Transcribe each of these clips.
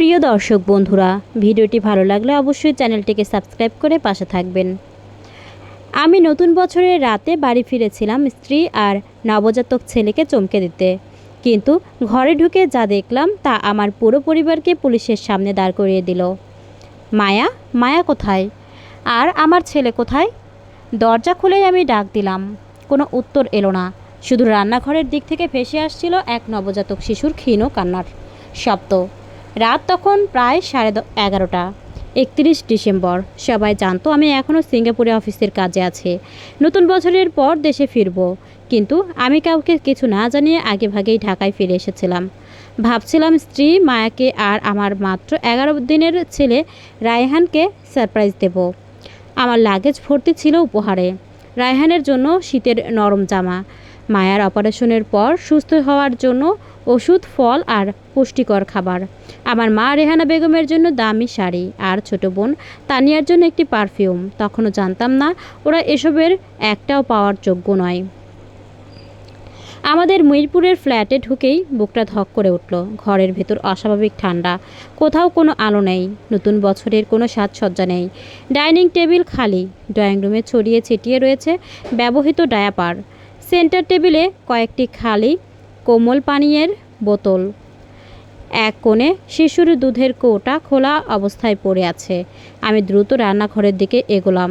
প্রিয় দর্শক বন্ধুরা, ভিডিওটি ভালো লাগলে অবশ্যই চ্যানেলটিকে সাবস্ক্রাইব করে পাশে থাকবেন। আমি নতুন বছরের রাতে বাড়ি ফিরেছিলাম স্ত্রী আর নবজাতক ছেলেকে চমকে দিতে, কিন্তু ঘরে ঢুকে যা দেখলাম তা আমার পুরো পরিবারকে পুলিশের সামনে দাঁড় করিয়ে দিল। মায়া, মায়া কোথায়? আর আমার ছেলে কোথায়? দরজা খুলেই আমি ডাক দিলাম, কোনো উত্তর এলো না। শুধু রান্নাঘরের দিক থেকে ভেসে আসছিল এক নবজাতক শিশুর ক্ষীণ কান্নার শব্দ। রাত তখন প্রায় 11:30। 31 ডিসেম্বর। সবাই জানতো আমি এখনও সিঙ্গাপুরে অফিসের কাজে আছি, নতুন বছরের পর দেশে ফিরব। কিন্তু আমি কাউকে কিছু না জানিয়ে আগেভাগেই ঢাকায় ফিরে এসেছিলাম। ভাবছিলাম স্ত্রী মায়াকে আর আমার মাত্র 11 দিনের ছেলে রায়হানকে সারপ্রাইজ দেব। আমার লাগেজ ভর্তি ছিল উপহারে। রায়হানের জন্য শীতের নরম জামা, মায়ার অপারেশনের পর সুস্থ হওয়ার জন্য ওষুধ, ফল আর পুষ্টিকর খাবার, আমার মা রেহানা বেগমের জন্য দামি শাড়ি, আর ছোট বোন তানিয়ার জন্য একটি পারফিউম। তখনও জানতাম না ওরা এসবের একটাও পাওয়ার যোগ্য নয়। আমাদের মিরপুরের ফ্ল্যাটে ঢুকেই বুকটা ধক করে উঠল। ঘরের ভেতর অস্বাভাবিক ঠান্ডা, কোথাও কোনো আলো নেই, নতুন বছরের কোনো সাজসজ্জা নেই। ডাইনিং টেবিল খালি, ড্রয়িং রুমে ছড়িয়ে ছিটিয়ে রয়েছে ব্যবহৃত ডায়াপার। সেন্টার টেবিলে কয়েকটি খালি কোমল পানীয়ের বোতল, এক কোণে শিশুর দুধের কৌটা খোলা অবস্থায় পড়ে আছে। আমি দ্রুত রান্নাঘরের দিকে এগোলাম,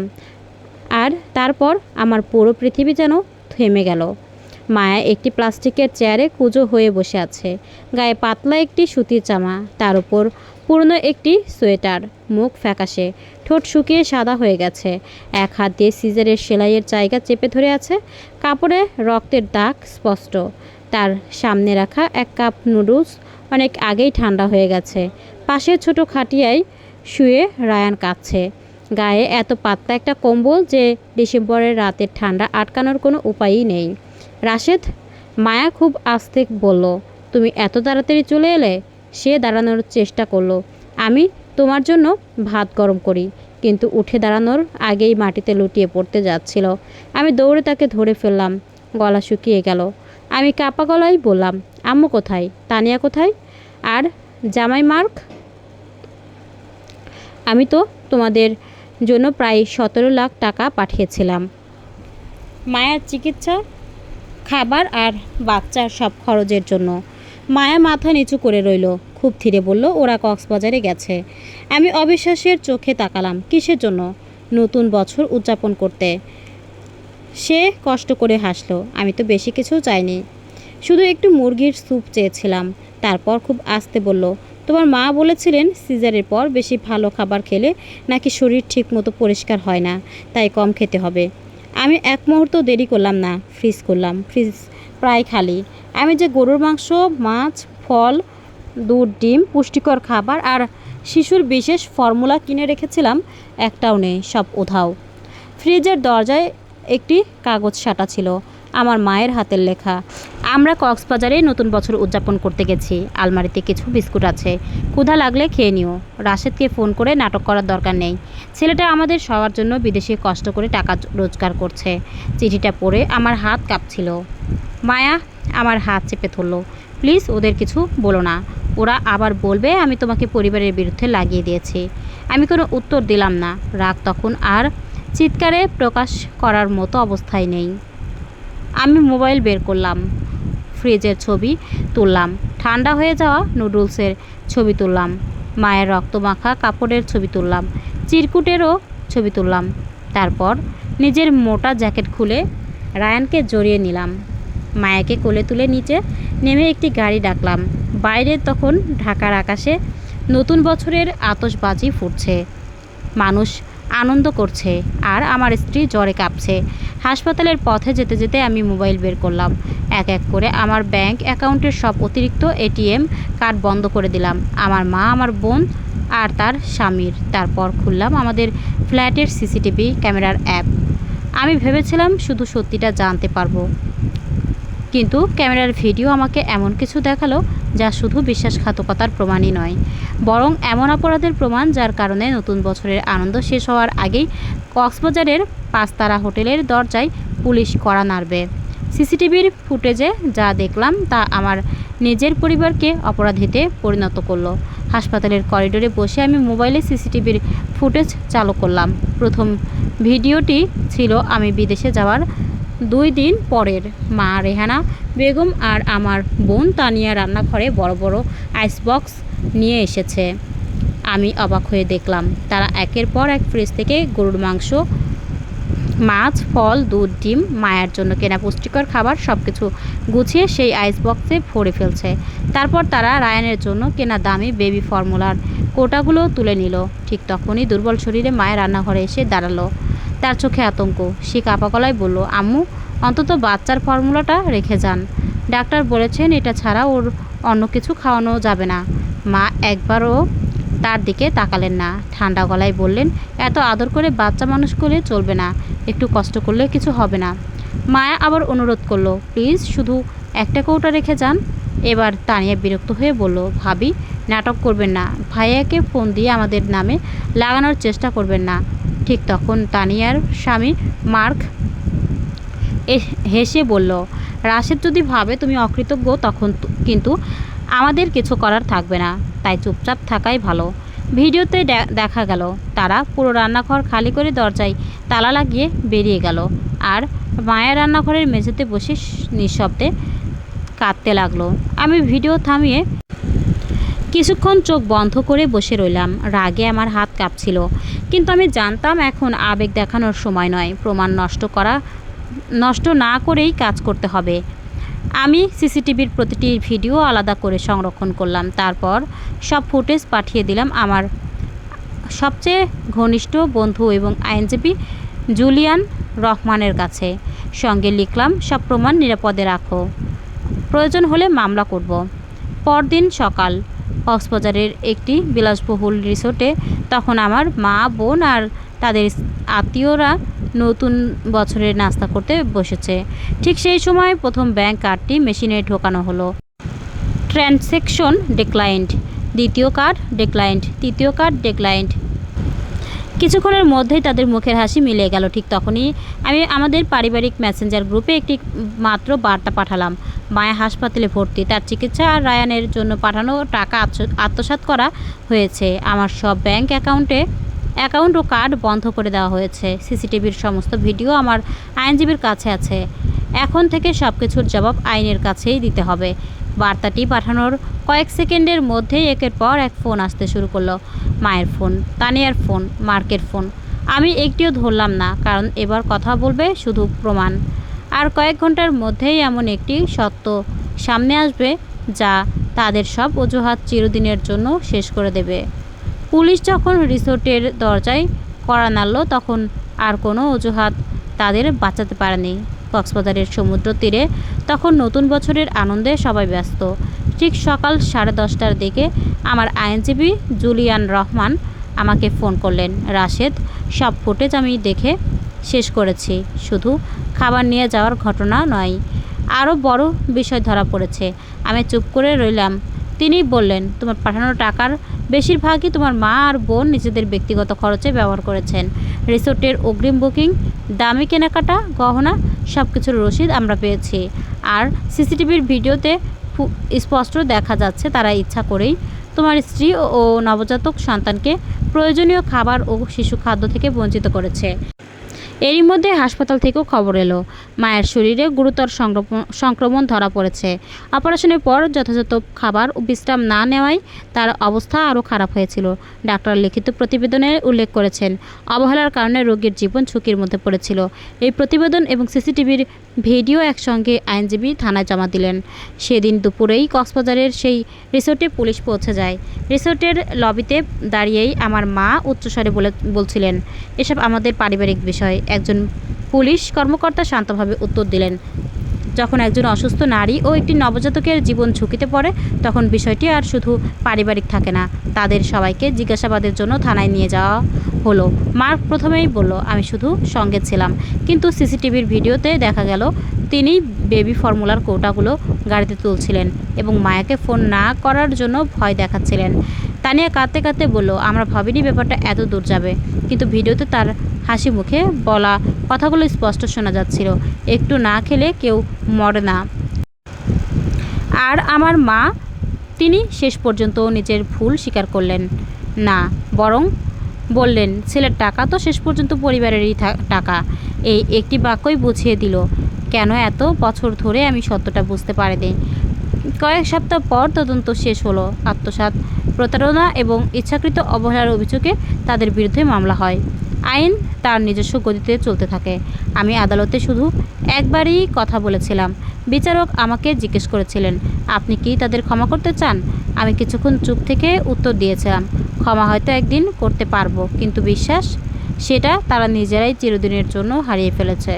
আর তারপর আমার পুরো পৃথিবী যেন থেমে গেল। মায়া একটি প্লাস্টিকের চেয়ারে কুঁজো হয়ে বসে আছে, গায়ে পাতলা একটি সুতির জামা, তার উপর পুরনো একটি সোয়েটার। মুখ ফ্যাকাশে, ঠোঁট শুকিয়ে সাদা হয়ে গেছে। এক হাত দিয়ে সিজারের সেলাইয়ের জায়গা চেপে ধরে আছে, কাপড়ে রক্তের দাগ স্পষ্ট। তার সামনে রাখা এক কাপ নুডলস অনেক আগেই ঠান্ডা হয়ে গেছে। পাশের ছোট খাটিয়ায় শুয়ে রায়ান কাঁদছে, গায়ে এত পাতলা একটা কম্বল যে ডিসেম্বরের রাতের ঠান্ডা আটকানোর কোনো উপায়ই নেই। রাশেদ, মায়া খুব আস্তে বলল, তুমি এত তাড়াতাড়ি চলে এলে? সে দাঁড়ানোর চেষ্টা করলো। আমি তোমার জন্য ভাত গরম করি। কিন্তু উঠে দাঁড়ানোর আগেই মাটিতে লুটিয়ে পড়তে যাচ্ছিল। আমি দৌড়ে তাকে ধরে ফেললাম, গলা শুকিয়ে গেল। আমি কাপা গলায় বললাম, আম্মু কোথায়? তানিয়া কোথায়? আর জামাই মার্ক? আমি তো তোমাদের জন্য প্রায় 17 লাখ টাকা পাঠিয়েছিলাম মায়ার চিকিৎসা, খাবার আর বাচ্চার সব খরচের জন্য। মায়া মাথা নিচু করে রইল, খুব ধীরে বলল, ওরা কক্সবাজারে গেছে। আমি অবিশ্বাসের চোখে তাকালাম। কিসের জন্য? নতুন বছর উদযাপন করতে। সে কষ্ট করে হাসলো। আমি তো বেশি কিছু চাইনি, শুধু একটু মুরগির স্যুপ চেয়েছিলাম। তারপর খুব আস্তে বলল, তোমার মা বলেছিলেন সিজারের পর বেশি ভালো খাবার খেলে নাকি শরীর ঠিকমতো পরিষ্কার হয় না, তাই কম খেতে হবে। আমি এক মুহূর্ত দেরি করলাম না, ফ্রিজ করলাম। ফ্রিজ প্রায় খালি। আমি যে গরুর মাংস, মাছ, ফল, দুধ, ডিম, পুষ্টিকর খাবার আর শিশুর বিশেষ ফর্মুলা কিনে রেখেছিলাম, একটাও নেই, সব উধাও। ফ্রিজের দরজায় একটি কাগজ সাঁটা ছিল, আমার মায়ের হাতের লেখা। আমরা কক্সবাজারে নতুন বছর উদযাপন করতে গেছি। আলমারিতে কিছু বিস্কুট আছে, ক্ষুধা লাগলে খেয়ে নিও। রাশেদকে ফোন করে নাটক করার দরকার নেই। ছেলেটা আমাদের সবার জন্য বিদেশে কষ্ট করে টাকা রোজগার করছে। চিঠিটা পড়ে আমার হাত কাঁপছিল। মায়া আমার হাত চেপে ধরল, প্লিজ ওদের কিছু বলো না, ওরা আবার বলবে আমি তোমাকে পরিবারের বিরুদ্ধে লাগিয়ে দিয়েছি। আমি কোনো উত্তর দিলাম না। রাগ তখন আর চিৎকারে প্রকাশ করার মতো অবস্থায় নেই। আমি মোবাইল বের করলাম, ফ্রিজের ছবি তুললাম, ঠান্ডা হয়ে যাওয়া নুডলসের ছবি তুললাম, মায়ের রক্তমাখা কাপড়ের ছবি তুললাম, চিরকুটেরও ছবি তুললাম। তারপর নিজের মোটা জ্যাকেট খুলে রায়ানকে জড়িয়ে নিলাম। মায়াকে কোলে তুলে নিচে নেমে একটি গাড়ি ডাকলাম। বাইরে তখন ঢাকার আকাশে নতুন বছরের আতশবাজি ফুটছে, মানুষ আনন্দ করছে, আর আমার স্ত্রী জ্বরে কাঁপছে। হাসপাতালের পথে যেতে যেতে আমি মোবাইল বের করলাম, এক এক করে আমার ব্যাংক অ্যাকাউন্টের সব অতিরিক্ত এটিএম কার্ড বন্ধ করে দিলাম, আমার মা, আমার বোন আর তার স্বামীর। তারপর খুললাম আমাদের ফ্ল্যাটের সিসিটিভি ক্যামেরার অ্যাপ। আমি ভেবেছিলাম শুধু সত্যিটা জানতে পারবো, কিন্তু ক্যামেরার ভিডিও আমাকে এমন কিছু দেখালো যা শুধু বিশ্বাসঘাতকতার প্রমাণই নয়, বরং এমন অপরাধের প্রমাণ যার কারণে নতুন বছরের আনন্দ শেষ হওয়ার আগেই কক্সবাজারের 5 তারা হোটেলের দরজায় পুলিশ কড়া নাড়বে। সিসিটিভির ফুটেজে যা দেখলাম তা আমার নিজের পরিবারকে অপরাধীতে পরিণত করলো। হাসপাতালের করিডোরে বসে আমি মোবাইলে সিসিটিভির ফুটেজ চালু করলাম। প্রথম ভিডিওটি ছিল আমি বিদেশে যাওয়ার 2 দিন পরের। মা রেহানা বেগম আর আমার বোন তানিয়া রান্নাঘরে বড় বড় আইস বক্স নিয়ে এসেছে। আমি অবাক হয়ে দেখলাম তারা একের পর এক ফ্রিজ থেকে গরুর মাংস, মাছ, ফল, দুধ, ডিম, মায়ের জন্য কেনা পুষ্টিকর খাবার সব কিছু গুছিয়ে সেই আইস বক্সে ভরে ফেলছে। তারপর তারা রায়ানের জন্য কেনা দামি বেবি ফর্মুলার কোটাগুলো তুলে নিল। ঠিক তখনই দুর্বল শরীরে মায়ের রান্নাঘরে এসে দাঁড়ালো। তার চোখে আতঙ্ক। সে কাঁপা গলায় বলল, আম্মু, অন্তত বাচ্চার ফর্মুলাটা রেখে যান। ডাক্তার বলেছেন এটা ছাড়া ওর অন্য কিছু খাওয়ানো যাবে না। মা একবারও তার দিকে তাকালেন না। ঠান্ডা গলায় বললেন, এত আদর করে বাচ্চা মানুষ করলে চলবে না, একটু কষ্ট করলে কিছু হবে না। মায়া আবার অনুরোধ করলো, প্লিজ শুধু একটা কৌটা রেখে যান। এবার তানিয়া বিরক্ত হয়ে বলল, ভাবি, নাটক করবেন না, ভাইয়াকে ফোন দিয়ে আমাদের নামে লাগানোর চেষ্টা করবেন না। ঠিক তখন তানিয়ার স্বামী মার্ক হেসে বলল, রাশেদ যদি ভাবে তুমি অকৃতজ্ঞ তখন কিন্তু আমাদের কিছু করার থাকবে না, তাই চুপচাপ থাকাই ভালো। ভিডিওতে দেখা গেল তারা পুরো রান্নাঘর খালি করে দরজায় তালা লাগিয়ে বেরিয়ে গেল আর মায়ের রান্নাঘরের মেঝেতে বসে নিঃশব্দে কাঁদতে লাগলো। আমি ভিডিও থামিয়ে কিছুক্ষণ চোখ বন্ধ করে বসে রইলাম। রাগে আমার হাত কাঁপছিল, কিন্তু আমি জানতাম এখন আবেগ দেখানোর সময় নয়। প্রমাণ নষ্ট না করেই কাজ করতে হবে। আমি সিসিটিভির প্রতিটি ভিডিও আলাদা করে সংরক্ষণ করলাম। তারপর সব ফুটেজ পাঠিয়ে দিলাম আমার সবচেয়ে ঘনিষ্ঠ বন্ধু এবং আইনজীবী জুলিয়ান রহমানের কাছে। সঙ্গে লিখলাম, সব প্রমাণ নিরাপদে রাখো, প্রয়োজন হলে মামলা করব। পরদিন সকাল কক্সবাজারের একটি বিলাসবহুল রিসোর্টে তখন আমার মা, বোন আর তাদের আত্মীয়রা নতুন বছরের নাস্তা করতে বসেছে। ঠিক সেই সময় প্রথম ব্যাংক কার্ডটি মেশিনে ঢোকানো হলো। ট্রানজ্যাকশন ডিক্লাইন্ড, দ্বিতীয় কার্ড ডিক্লাইন্ড, তৃতীয় কার্ড ডিক্লাইন্ড। কিছুক্ষণের মধ্যেই তাদের মুখের হাসি মিলে গেল। ঠিক তখনই আমি আমাদের পারিবারিক মেসেঞ্জার গ্রুপে একটি মাত্র বার্তা পাঠালাম, মায়া হাসপাতালে ভর্তি, তার চিকিৎসা আর রায়ানের জন্য পাঠানো টাকা আত্মসাৎ করা হয়েছে। আমার সব ব্যাংক অ্যাকাউন্ট ও কার্ড বন্ধ করে দেওয়া হয়েছে। সিসিটিভির সমস্ত ভিডিও আমার আইনজীবীর কাছে আছে। এখন থেকে সব কিছুর জবাব আইনের কাছেই দিতে হবে। বার্তাটি পাঠানোর কয়েক সেকেন্ডের মধ্যেই একের পর এক ফোন আসতে শুরু করলো। মায়ের ফোন, তানিয়ার ফোন, মার্কের ফোন। আমি একটিও ধরলাম না, কারণ এবার কথা বলবে শুধু প্রমাণ। আর কয়েক ঘন্টার মধ্যেই এমন একটি সত্য সামনে আসবে যা তাদের সব অজুহাত চিরদিনের জন্য শেষ করে দেবে। পুলিশ যখন রিসোর্টের দরজায় কড়া নাড়ল তখন আর কোনো অজুহাত তাদের বাঁচাতে পারেনি। কক্সবাজারের সমুদ্র তীরে তখন নতুন বছরের আনন্দে সবাই ব্যস্ত। ঠিক সকাল 10:30টার দিকে আমার আইনজীবী জুলিয়ান রহমান আমাকে ফোন করলেন, রাশেদ, সব ফুটেজ আমি দেখে শেষ করেছি। শুধু খাবার নিয়ে যাওয়ার ঘটনা নয়, আরও বড় বিষয় ধরা পড়েছে। আমি চুপ করে রইলাম। তিনি বললেন, তোমার পাঠানো টাকার বেশিরভাগই তোমার মা আর বোন নিজেদের ব্যক্তিগত খরচে ব্যবহার করেছেন। রিসোর্টের অগ্রিম বুকিং, দামি কেনাকাটা, গহনা, সব কিছুর রসিদ আমরা পেয়েছি। আর সিসিটিভির ভিডিওতে স্পষ্ট দেখা যাচ্ছে তারা ইচ্ছা করেই তোমার স্ত্রী ও নবজাতক সন্তানকে প্রয়োজনীয় খাবার ও শিশু খাদ্য থেকে বঞ্চিত করেছে। এরই মধ্যে হাসপাতাল থেকেও খবর এলো মায়ের শরীরে গুরুতর সংক্রমণ ধরা পড়েছে। অপারেশনের পর যথাযথ খাবার ও বিশ্রাম না নেওয়ায় তার অবস্থা আরও খারাপ হয়েছিল। ডাক্তার লিখিত প্রতিবেদনে উল্লেখ করেছেন, অবহেলার কারণে রোগীর জীবন ঝুঁকির মধ্যে পড়েছিল। এই প্রতিবেদন এবং সিসিটিভির ভিডিও একসঙ্গে আইনজীবী থানায় জমা দিলেন। সেদিন দুপুরেই কক্সবাজারের সেই রিসোর্টে পুলিশ পৌঁছে যায়। রিসোর্টের লবিতে দাঁড়িয়েই আমার মা উচ্চস্বরে বলছিলেন, এসব আমাদের পারিবারিক বিষয়। একজন পুলিশ কর্মকর্তা শান্তভাবে উত্তর দিলেন, যখন একজন অসুস্থ নারী ও একটি নবজাতকের জীবন ঝুঁকিতে পড়ে তখন বিষয়টি আর শুধু পারিবারিক থাকে না, তাদের সবাইকে জিজ্ঞাসাবাদের জন্য থানায় নিয়ে যাওয়া হলো। মার্ক প্রথমেই বলল, আমি শুধু সঙ্গে ছিলাম, কিন্তু সিসিটিভির ভিডিওতে দেখা গেল তিনি বেবি ফর্মুলার কৌটাগুলো গাড়িতে তুলছিলেন এবং মায়াকে ফোন না করার জন্য ভয় দেখাচ্ছিলেন। তানিয়া কাঁদতে কাঁদতে বলল, আমরা ভাবিনি ব্যাপারটা এত দূর যাবে, কিন্তু ভিডিওতে তার হাসি মুখে বলা কথাগুলো স্পষ্ট শোনা যাচ্ছিল, একটু না খেলে কেউ মরে না। আর আমার মা, তিনি শেষ পর্যন্ত নিজের ভুল স্বীকার করলেন না, বরং বললেন, ছেলের টাকা তো শেষ পর্যন্ত পরিবারেরই টাকা। এই একটি বাক্যই বুঝিয়ে দিল কেন এত বছর ধরে আমি সত্যটা বুঝতে পারিনি। কয়েক সপ্তাহ পর তদন্ত শেষ হলো। আত্মসাৎ, প্রতারণা এবং ইচ্ছাকৃত অবহেলার অভিযোগে তাদের বিরুদ্ধে মামলা হয়। আইন তার নিজস্ব গতিতে চলতে থাকে। আমি আদালতে শুধু একবারই কথা বলেছিলাম। বিচারক আমাকে জিজ্ঞেস করেছিলেন, আপনি কি তাদের ক্ষমা করতে চান? আমি কিছুক্ষণ চুপ থেকে উত্তর দিয়েছিলাম, ক্ষমা হয়তো একদিন করতে পারবো, কিন্তু বিশ্বাস, সেটা তারা নিজেরাই চিরদিনের জন্য হারিয়ে ফেলেছে।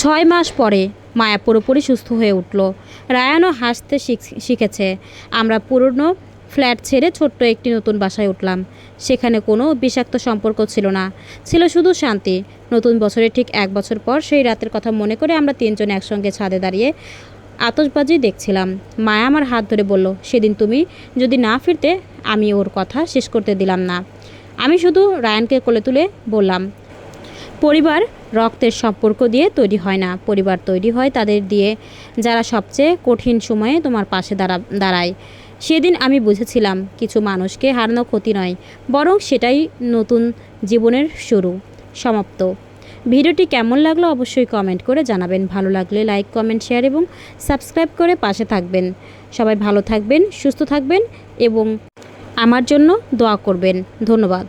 6 মাস পরে মায়া পুরোপুরি সুস্থ হয়ে উঠল। রায়ানও হাসতে শিখেছে। আমরা পুরনো ফ্ল্যাট ছেড়ে ছোট্ট একটি নতুন বাসায় উঠলাম। সেখানে কোনো বিষাক্ত সম্পর্ক ছিল না, ছিল শুধু শান্তি। নতুন বছরের ঠিক 1 বছর পর সেই রাতের কথা মনে করে আমরা 3 জন একসঙ্গে ছাদে দাঁড়িয়ে আতশবাজি দেখছিলাম। মায়া আমার হাত ধরে বলল, সেদিন তুমি যদি না ফিরতে। আমি ওর কথা শেষ করতে দিলাম না। আমি শুধু রায়ানকে কোলে তুলে বললাম, পরিবার রক্তের সম্পর্ক দিয়ে তৈরি হয় না, পরিবার তৈরি হয় তাদের দিয়ে যারা সবচেয়ে কঠিন সময়ে তোমার পাশে দাঁড়ায়। সেদিন আমি বুঝেছিলাম, কিছু মানুষকে হারানো ক্ষতি নয়, বরং সেটাই নতুন জীবনের শুরু। সমাপ্ত। ভিডিওটি কেমন লাগলো অবশ্যই কমেন্ট করে জানাবেন। ভালো লাগলে লাইক, কমেন্ট, শেয়ার এবং সাবস্ক্রাইব করে পাশে থাকবেন। সবাই ভালো থাকবেন, সুস্থ থাকবেন এবং আমার জন্য দোয়া করবেন। ধন্যবাদ।